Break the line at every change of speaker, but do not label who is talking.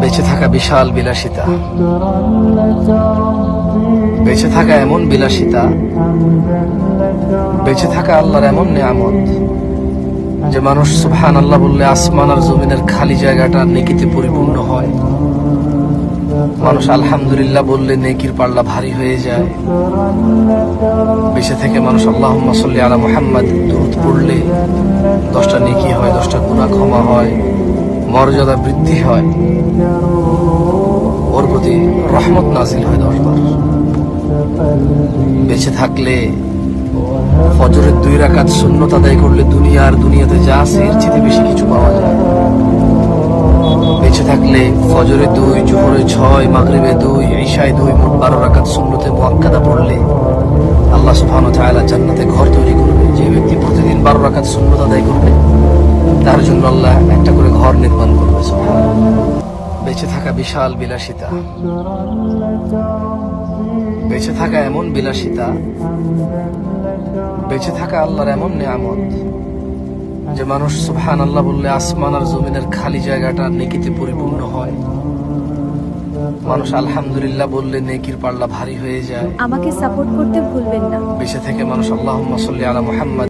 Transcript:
বেঁচে থাকা বিশাল বিলাসিতা, বেঁচে থাকা এমন বিলাসিতা, বেঁচে থাকা আল্লাহর এমন নিয়ামত যে মানুষ সুবহানাল্লাহ বললে আসমান আর জমিনের খালি জায়গাটা নেকিতে পরিপূর্ণ হয়। মানুষ আলহামদুলিল্লাহ বললে নেকির পাল্লা ভারী হয়ে যায়। বেঁচে থেকে মানুষ আল্লাহুম্মা সাল্লি আলা মুহাম্মাদ দুরূদ পড়লে 10টা নেকি হয়, 10টা গুনাহ ক্ষমা হয়, মর্যাদা বৃদ্ধি হয়, ওর প্রতি রহমত নাজিল হয় 10 বার। বেঁচে থাকলে ফজরের 2 রাকাত সুন্নত আদায় করলে দুনিয়াতে যা আছে এর চেয়ে বেশি কিছু পাওয়া যায়। বেঁচে থাকলে ফজরে 2, জোহরে 6, মাগরিবে 2, ইশায় 2, মোট 12 রাকাত সুন্নতে মুআক্কাদা পড়লে আল্লাহ সুবহানাহু ওয়া তাআলা জান্নাতে ঘর তৈরি করবে। যে ব্যক্তি প্রতিদিন 12 রাকাত সুন্নত আদায় করবে তার জন্য আল্লাহ একটা করে ঘর নির্মাণ করবে। সুবহানাল্লাহ। বেঁচে থাকা বিশাল বিলাসিতা, বেঁচে থাকা এমন বিলাসিতা, বেঁচে থাকা আল্লাহর এমন নিয়ামত যে মানুষ সুবহানাল্লাহ বললে আসমান আর জমিনের খালি জায়গাটা নেকিতে পরিপূর্ণ হয়। মানুষ আলহামদুলিল্লাহ বললে নেকির পাল্লা ভারী হয়ে যায়।
আমাকে সাপোর্ট করতে ভুলবেন না।
বেঁচে থেকে মানুষ আল্লাহুম্মা সাল্লি আলা মুহাম্মাদ